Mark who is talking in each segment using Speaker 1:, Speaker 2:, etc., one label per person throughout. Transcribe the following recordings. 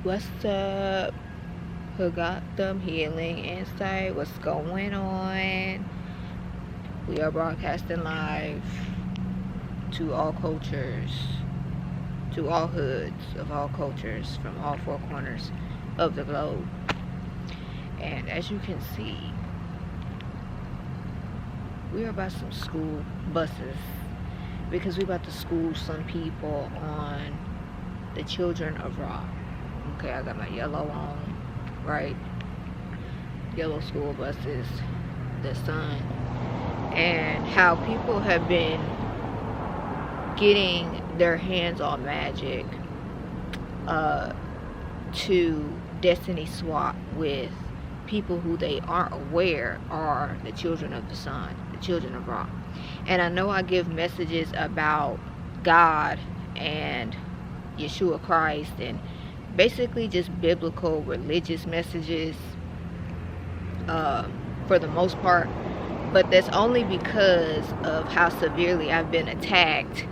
Speaker 1: What's up? Who got them healing insight? What's going on? We are broadcasting live to all cultures, to all hoods of all cultures from all four corners of the globe. And as you can see, we are about some school buses because we're about to school some people on the children of Ra. Okay, I got my yellow on, right? Yellow school buses, the sun, and how people have been getting their hands on magic to destiny swap with people who they aren't aware are the children of the sun, the children of Ra. And I know I give messages about God and Yeshua Christ and basically just biblical religious messages for the most part, but that's only because of how severely I've been attacked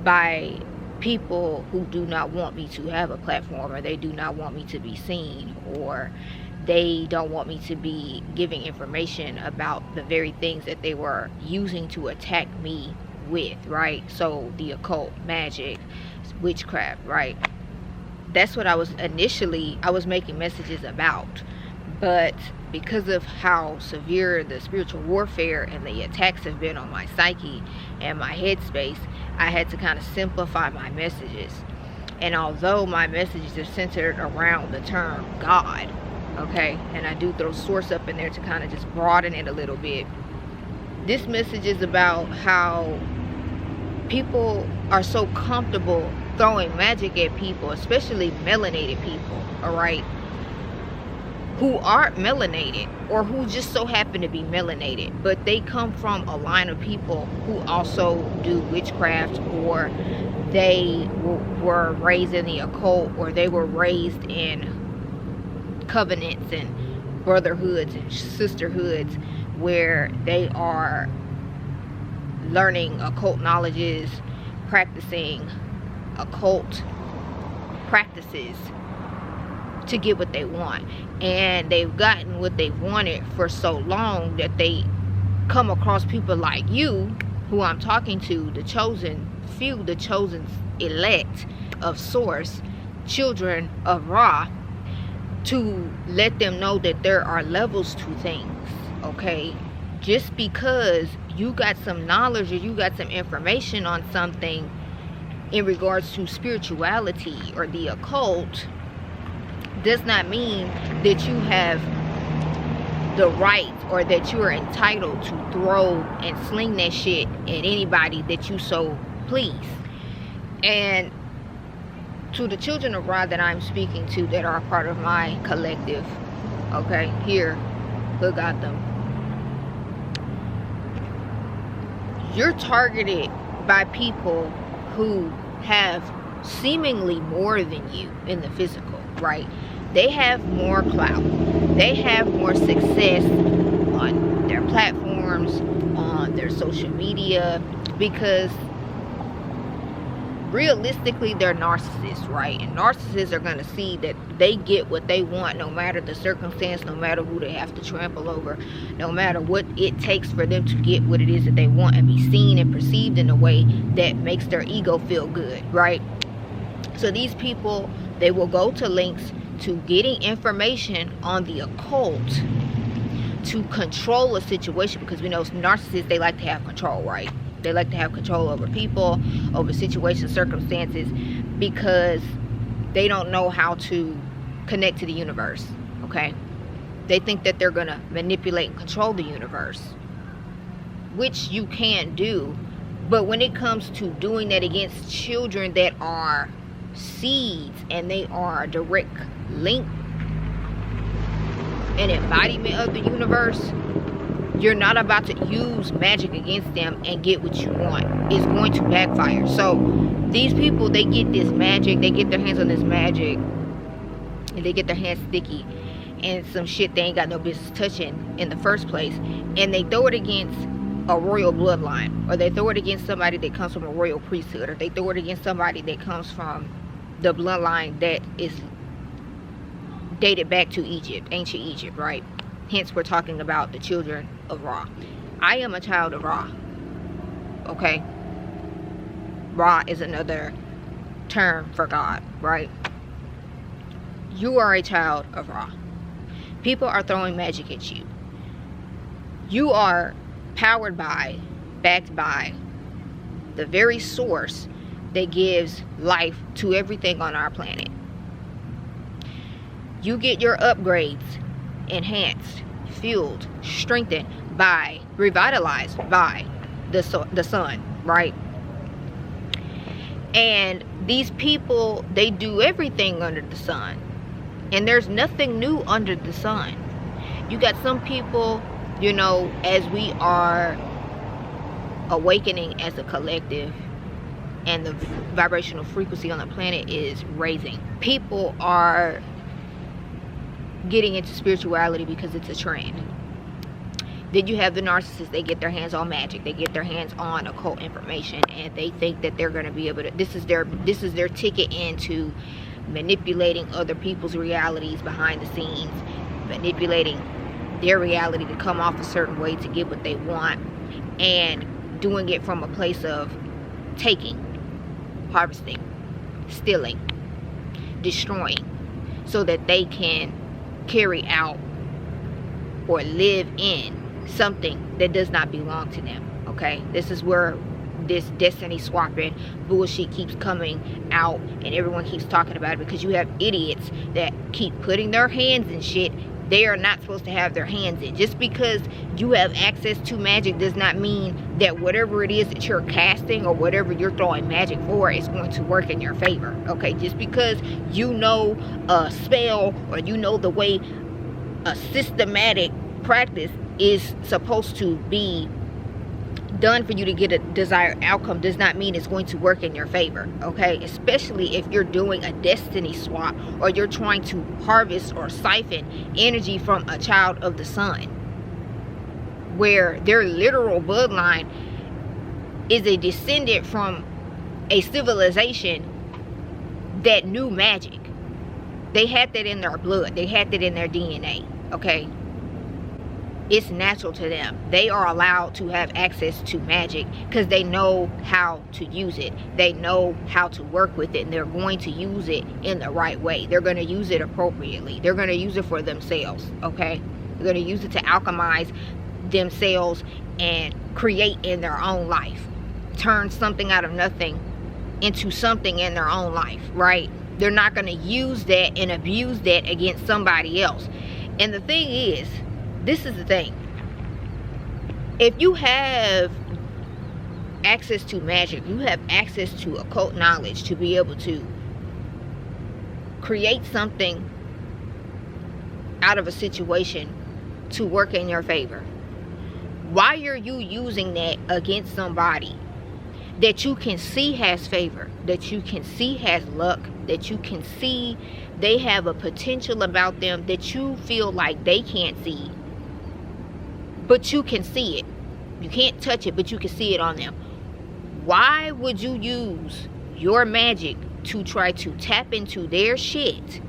Speaker 1: by people who do not want me to have a platform, or they do not want me to be seen, or they don't want me to be giving information about the very things that they were using to attack me with, right? So the occult, magic, witchcraft, right? That's what I was making messages about. But because of how severe the spiritual warfare and the attacks have been on my psyche and my headspace, I had to kind of simplify my messages. And although my messages are centered around the term God, okay, and I do throw source up in there to kind of just broaden it a little bit, this message is about how people are so comfortable throwing magic at people, especially melanated people, all right, who aren't melanated or who just so happen to be melanated, but they come from a line of people who also do witchcraft, or they were raised in the occult, or they were raised in covenants and brotherhoods and sisterhoods where they are learning occult knowledges, practicing occult practices to get what they want. And they've gotten what they wanted for so long that they come across people like you, who I'm talking to, the chosen few, the chosen elect of source, children of Ra, to let them know that there are levels to things, okay? Just because you got some knowledge or you got some information on something in regards to spirituality or the occult does not mean that you have the right or that you are entitled to throw and sling that shit at anybody that you so please. And to the children of Ra that I'm speaking to, that are a part of my collective, okay, here, who got them, you're targeted by people who have seemingly more than you in the physical, right? They have more clout, they have more success on their platforms, on their social media, because realistically they're narcissists, right? And narcissists are going to see that they get what they want no matter the circumstance, no matter who they have to trample over, no matter what it takes for them to get what it is that they want and be seen and perceived in a way that makes their ego feel good, right? So these people, they will go to links to getting information on the occult to control a situation, because we know narcissists, they like to have control, right? They like to have control over people, over situations, circumstances, because they don't know how to connect to the universe, okay? They think that they're going to manipulate and control the universe, which you can do. But when it comes to doing that against children that are seeds and they are a direct link, an embodiment of the universe, you're not about to use magic against them and get what you want. It's going to backfire. So these people, they get this magic, they get their hands on this magic, and they get their hands sticky and some shit they ain't got no business touching in the first place, and they throw it against a royal bloodline, or they throw it against somebody that comes from a royal priesthood, or they throw it against somebody that comes from the bloodline that is dated back to Egypt, ancient Egypt, right? Hence, we're talking about the children of Ra. I am a child of Ra. Okay? Ra is another term for God, right? You are a child of Ra. People are throwing magic at you. You are powered by, backed by the very source that gives life to everything on our planet. You get your upgrades enhanced, fueled, strengthened by, revitalized by the sun, right? And these people, they do everything under the sun. And there's nothing new under the sun. You got some people, you know, as we are awakening as a collective and the vibrational frequency on the planet is raising, people are getting into spirituality because it's a trend. Then you have the narcissists. They get their hands on magic, they get their hands on occult information, and they think that they're going to be able to, this is their ticket into manipulating other people's realities behind the scenes, manipulating their reality to come off a certain way to get what they want, and doing it from a place of taking, harvesting, stealing, destroying, so that they can carry out or live in something that does not belong to them. Okay, this is where this destiny swapping bullshit keeps coming out, and everyone keeps talking about it, because you have idiots that keep putting their hands in shit they are not supposed to have their hands in. Just because you have access to magic does not mean that whatever it is that you're casting or whatever you're throwing magic for is going to work in your favor. Okay, just because you know a spell or you know the way a systematic practice is supposed to be done for you to get a desired outcome does not mean it's going to work in your favor. Okay, especially if you're doing a destiny swap or you're trying to harvest or siphon energy from a child of the sun, where their literal bloodline is a descendant from a civilization that knew magic. They had that in their blood, they had that in their DNA. Okay, it's natural to them. They are allowed to have access to magic because they know how to use it. They know how to work with it, and they're going to use it in the right way. They're going to use it appropriately. They're going to use it for themselves, okay? They're going to use it to alchemize themselves and create in their own life. Turn something out of nothing into something in their own life, right? They're not going to use that and abuse that against somebody else. And the thing is, this is the thing. If you have access to magic, you have access to occult knowledge to be able to create something out of a situation to work in your favor. Why are you using that against somebody that you can see has favor, that you can see has luck, that you can see they have a potential about them that you feel like they can't see? But you can see it. You can't touch it, but you can see it on them. Why would you use your magic to try to tap into their shit?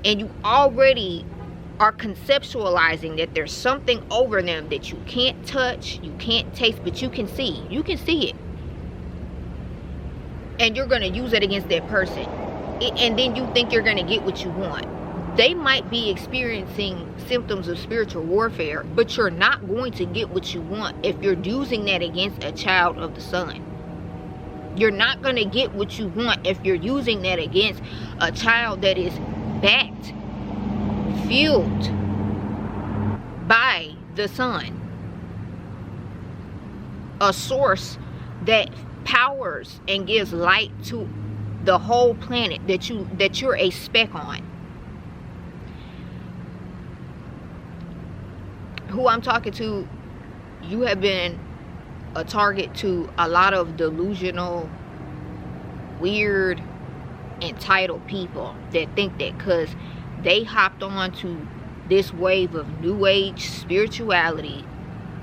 Speaker 1: And you already are conceptualizing that there's something over them that you can't touch, you can't taste, but you can see. You can see it. And you're going to use it against that person. And then you think you're going to get what you want. They might be experiencing symptoms of spiritual warfare, but you're not going to get what you want if you're using that against a child of the sun. You're not going to get what you want if you're using that against a child that is backed, fueled by the sun. A source that powers and gives light to the whole planet that you're a speck on. Who I'm talking to, you have been a target to a lot of delusional, weird, entitled people that think that because they hopped on to this wave of new age spirituality,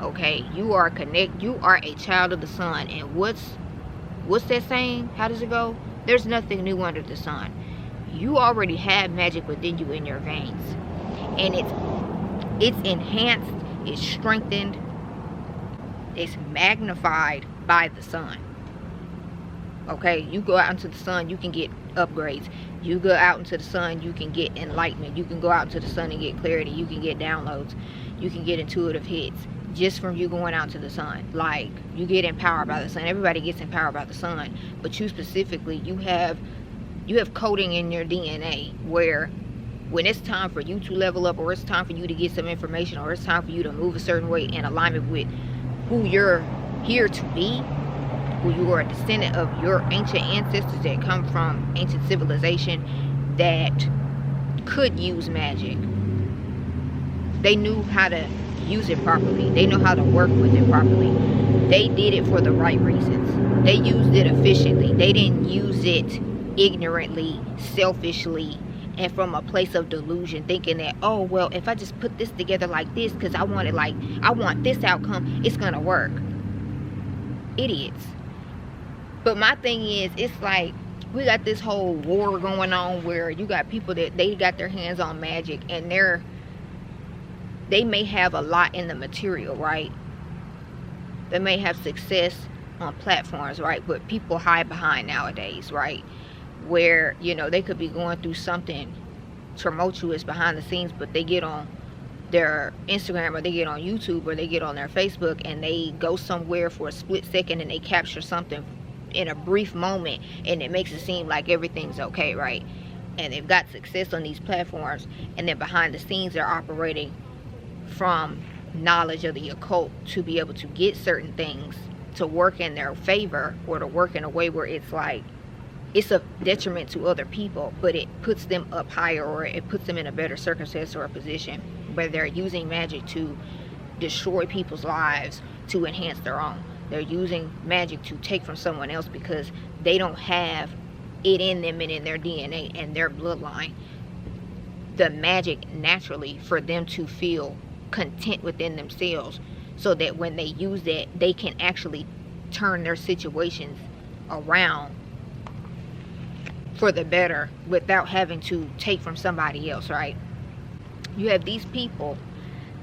Speaker 1: okay, you are a child of the sun. And what's that saying? How does it go? There's nothing new under the sun. You already have magic within you in your veins. And it's enhanced, it's strengthened, it's magnified by the sun. Okay, you go out into the sun, you can get upgrades. You go out into the sun, you can get enlightenment. You can go out into the sun and get clarity. You can get downloads. You can get intuitive hits just from you going out to the sun. Like, you get empowered by the sun. Everybody gets empowered by the sun, but you specifically, you have coding in your DNA where when it's time for you to level up, or it's time for you to get some information, or it's time for you to move a certain way in alignment with who you're here to be, who you are a descendant of your ancient ancestors that come from ancient civilization that could use magic. They knew how to use it properly. They know how to work with it properly. They did it for the right reasons. They used it efficiently. They didn't use it ignorantly, selfishly, and from a place of delusion, thinking that, oh, well, if I just put this together like this because I want this outcome, it's gonna work. Idiots. But my thing is, it's like we got this whole war going on where you got people that they got their hands on magic, and they may have a lot in the material, right? They may have success on platforms, right? But people hide behind nowadays, right? Where, you know, they could be going through something tumultuous behind the scenes, but they get on their Instagram, or they get on YouTube, or they get on their Facebook, and they go somewhere for a split second and they capture something in a brief moment, and it makes it seem like everything's okay, right? And they've got success on these platforms, and then behind the scenes they're operating from knowledge of the occult to be able to get certain things to work in their favor, or to work in a way where it's like it's a detriment to other people, but it puts them up higher, or it puts them in a better circumstance or a position where they're using magic to destroy people's lives to enhance their own. They're using magic to take from someone else because they don't have it in them and in their DNA and their bloodline the magic naturally for them to feel content within themselves, so that when they use that, they can actually turn their situations around for the better without having to take from somebody else, right? You have these people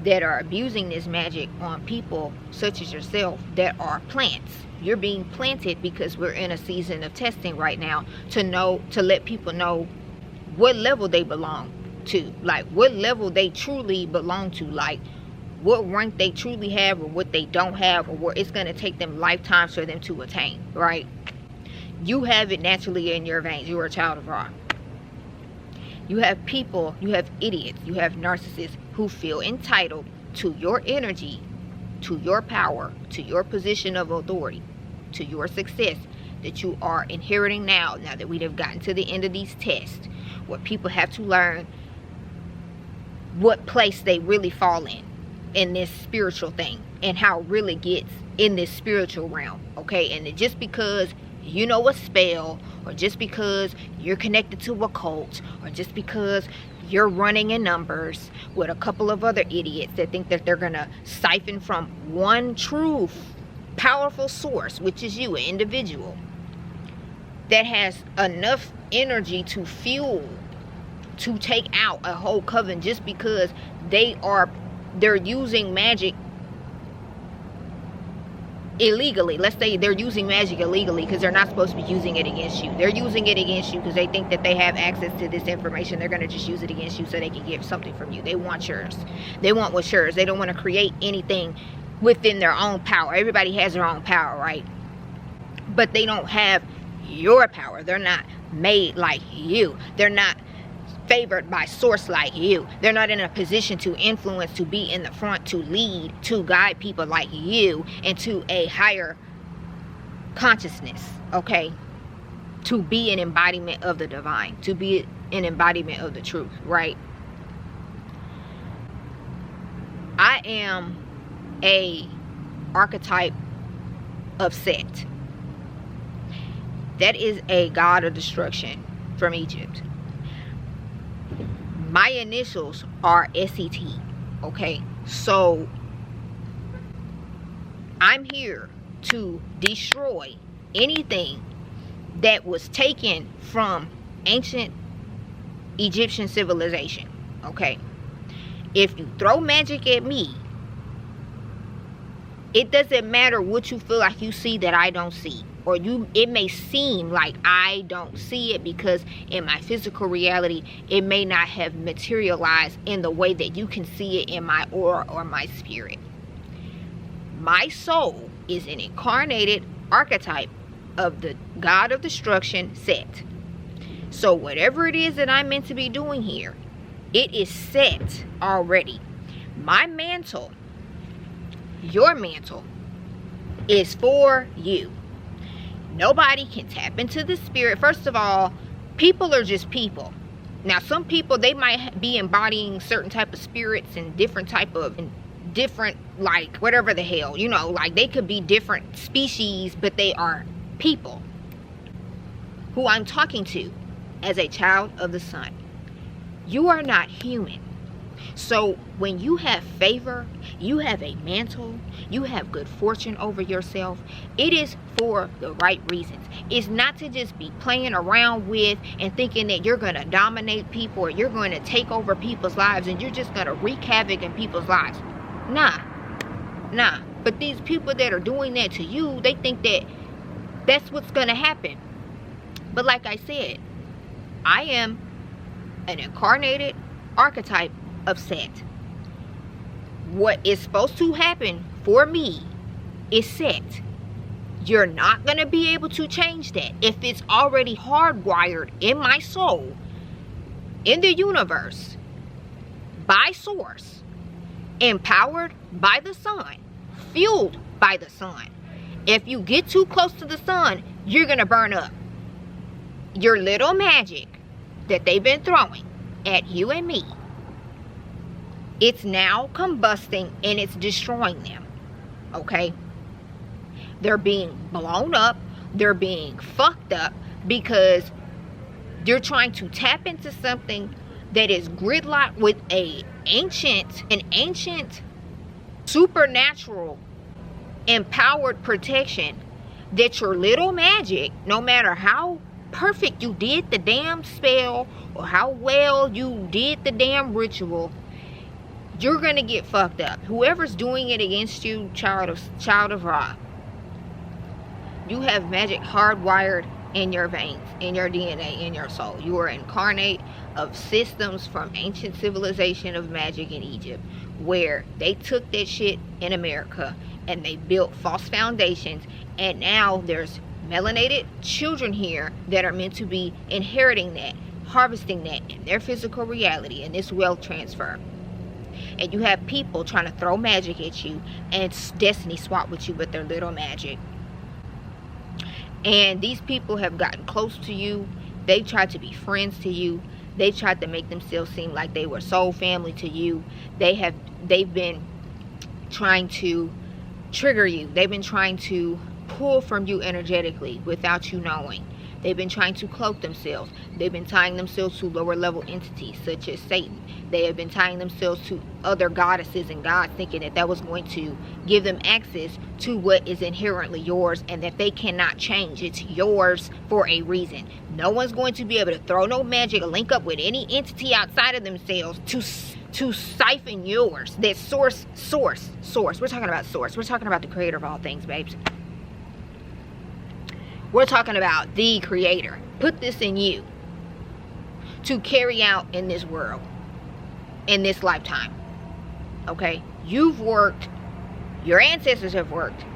Speaker 1: that are abusing this magic on people such as yourself that are plants. You're being planted because we're in a season of testing right now to let people know what level they belong to, like what level they truly belong to, like what rank they truly have, or what they don't have, or what it's going to take them lifetimes for them to attain, right? You have it naturally in your veins. You are a child of Ra. You have people, you have idiots, you have narcissists who feel entitled to your energy, to your power, to your position of authority, to your success that you are inheriting now that we have gotten to the end of these tests, where people have to learn what place they really fall in this spiritual thing, and how it really gets in this spiritual realm, okay? And just because you know a spell, or just because you're connected to a cult, or just because you're running in numbers with a couple of other idiots that think that they're gonna siphon from one true powerful source, which is you, an individual that has enough energy to fuel, to take out a whole coven, just because they're using magic illegally. Let's say they're using magic illegally because they're not supposed to be using it against you. They're using it against you because they think that they have access to this information. They're going to just use it against you so they can get something from you. They want yours. They want what's yours. They don't want to create anything within their own power. Everybody has their own power, right? But they don't have your power. They're not made like you. They're not favored by source like you. They're not in a position to influence, to be in the front, to lead, to guide people like you into a higher consciousness, okay? To be an embodiment of the divine, to be an embodiment of the truth, right? I am a archetype of Set. That is a god of destruction from Egypt. My initials are SET, okay? So I'm here to destroy anything that was taken from ancient Egyptian civilization. Okay, if you throw magic at me, it doesn't matter what you feel like you see that I don't see, or it may seem like I don't see it because in my physical reality it may not have materialized in the way that you can see it in my aura or my spirit. My soul is an incarnated archetype of the god of destruction, Set. So whatever it is that I'm meant to be doing here, it is set already. My mantle, your mantle, is for you. Nobody can tap into the spirit. First of all, people are just people. Now, some people, they might be embodying certain type of spirits and different, like, whatever the hell, you know, like they could be different species, but they are people who I'm talking to as a child of the sun. You are not human. So when you have favor, you have a mantle, you have good fortune over yourself, it is for the right reasons. It's not to just be playing around with and thinking that you're going to dominate people or you're going to take over people's lives and you're just going to wreak havoc in people's lives. Nah. But these people that are doing that to you, they think that that's what's going to happen. But like I said, I am an incarnated archetype of Set. What is supposed to happen for me is set. You're not going to be able to change that if it's already hardwired in my soul, in the universe, by source, empowered by the sun, fueled by the sun. If you get too close to the sun, you're going to burn up. Your little magic that they've been throwing at you and me, it's now combusting and it's destroying them. Okay? They're being blown up. They're being fucked up because you're trying to tap into something that is gridlocked with an ancient supernatural empowered protection, that your little magic, no matter how perfect you did the damn spell or how well you did the damn ritual, you're gonna get fucked up. Whoever's doing it against you, child of Ra, you have magic hardwired in your veins, in your DNA, in your soul. You are incarnate of systems from ancient civilization of magic in Egypt, where they took that shit in America and they built false foundations, and now there's melanated children here that are meant to be inheriting that, harvesting that in their physical reality, and this wealth transfer. And you have people trying to throw magic at you and destiny swap with you with their little magic. And these people have gotten close to you. They've tried to be friends to you. They've tried to make themselves seem like they were soul family to you. They've been trying to trigger you. They've been trying to pull from you energetically without you knowing. They've been trying to cloak themselves. They've been tying themselves to lower level entities such as Satan. They have been tying themselves to other goddesses and gods, thinking that that was going to give them access to what is inherently yours and that they cannot change. It's yours for a reason. No one's going to be able to throw no magic or link up with any entity outside of themselves to siphon yours. That source. We're talking about source. We're talking about the creator of all things, babes. We're talking about the creator. Put this in you to carry out in this world, in this lifetime. Okay? You've worked, your ancestors have worked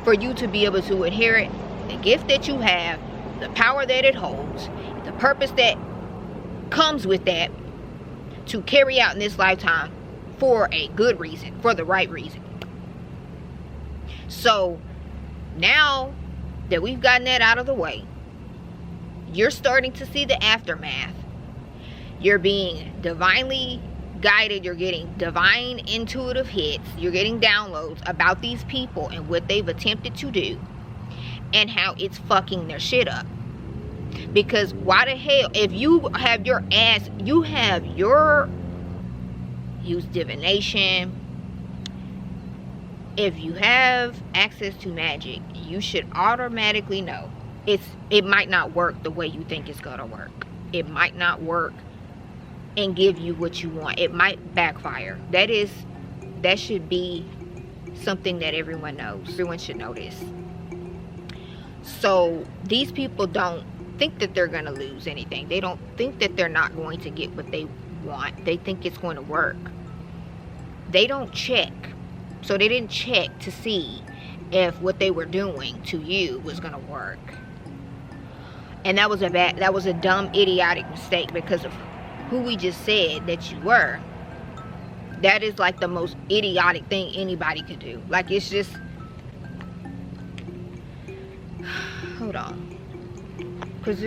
Speaker 1: for you to be able to inherit the gift that you have, the power that it holds, the purpose that comes with that, to carry out in this lifetime for a good reason, for the right reason. So now that we've gotten that out of the way, you're starting to see the aftermath. You're being divinely guided. You're getting divine intuitive hits. You're getting downloads about these people and what they've attempted to do and how it's fucking their shit up. Because why the hell, if you have your ass, use divination. If you have access to magic, you should automatically know it might not work the way you think it's gonna work. It might not work and give you what you want. It might backfire. That should be something that everyone knows. Everyone should know this. So these people don't think that they're gonna lose anything. They don't think that they're not going to get what they want. They think it's going to work. They don't check. So they didn't check to see if what they were doing to you was gonna work. And that was a dumb, idiotic mistake, because of who we just said that you were. That is like the most idiotic thing anybody could do. Like, it's just, hold on, because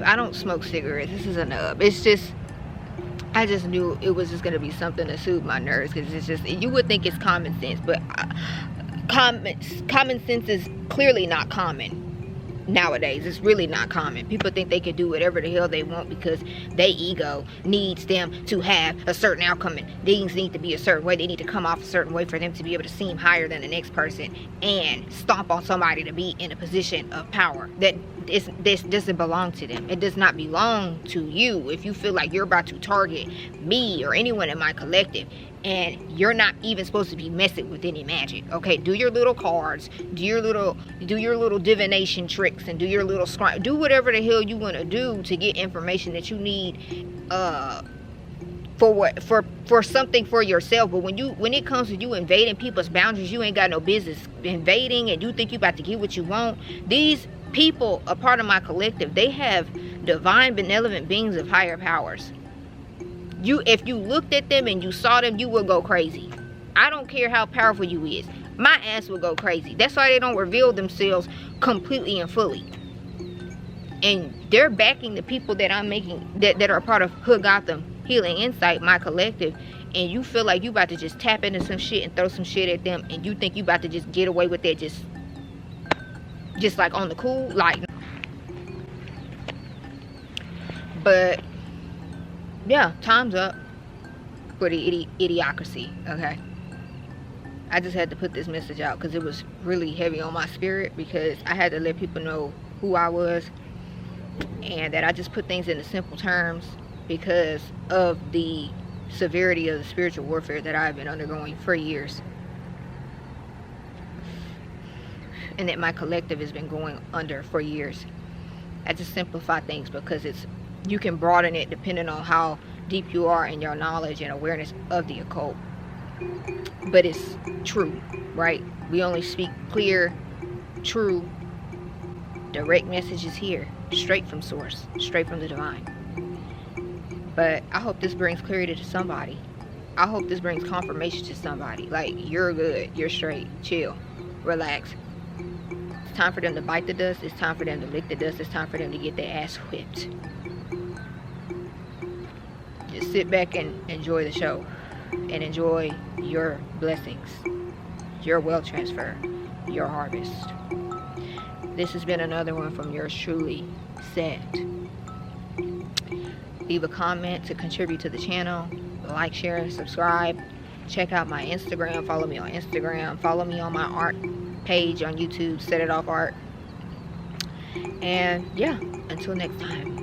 Speaker 1: I don't smoke cigarettes. This is a nub. It's just, I just knew it was just going to be something to soothe my nerves, because it's just, you would think it's common sense, but common sense is clearly not common nowadays. It's really not common. People think they can do whatever the hell they want because their ego needs them to have a certain outcome, and things need to be a certain way. They need to come off a certain way for them to be able to seem higher than the next person and stomp on somebody to be in a position of power. This doesn't belong to them. It does not belong to you. If you feel like you're about to target me or anyone in my collective, and you're not even supposed to be messing with any magic, okay? Do your little cards, do your little divination tricks, and do your little scribe. Do whatever the hell you want to do to get information that you need for something for yourself. But when it comes to you invading people's boundaries, you ain't got no business invading, and you think you about to get what you want. These people, a part of my collective, they have divine benevolent beings of higher powers. If you looked at them and you saw them, you would go crazy. I don't care how powerful you is. My ass will go crazy. That's why they don't reveal themselves completely and fully. And they're backing the people that I'm making, that are a part of Hood Gotham Healing Insight, my collective. And you feel like you about to just tap into some shit and throw some shit at them, and you think you about to just get away with that, just like on the cool, like. But yeah, time's up for the idiocracy, okay? I just had to put this message out because it was really heavy on my spirit, because I had to let people know who I was, and that I just put things into simple terms because of the severity of the spiritual warfare that I've been undergoing for years, and that my collective has been going under for years. I just simplify things because you can broaden it depending on how deep you are in your knowledge and awareness of the occult. But it's true, right? We only speak clear, true, direct messages here, straight from source, straight from the divine. But I hope this brings clarity to somebody. I hope this brings confirmation to somebody. Like, you're good, you're straight, chill, relax. It's time for them to bite the dust. It's time for them to lick the dust. It's time for them to get their ass whipped. Just sit back and enjoy the show, and enjoy your blessings, your wealth transfer, your harvest. This has been another one from yours truly, Set. Leave a comment to contribute to the channel. Like, share, and subscribe. Check out my Instagram. Follow me on Instagram. Follow me on my art page on YouTube, Setitoffart. And yeah, until next time.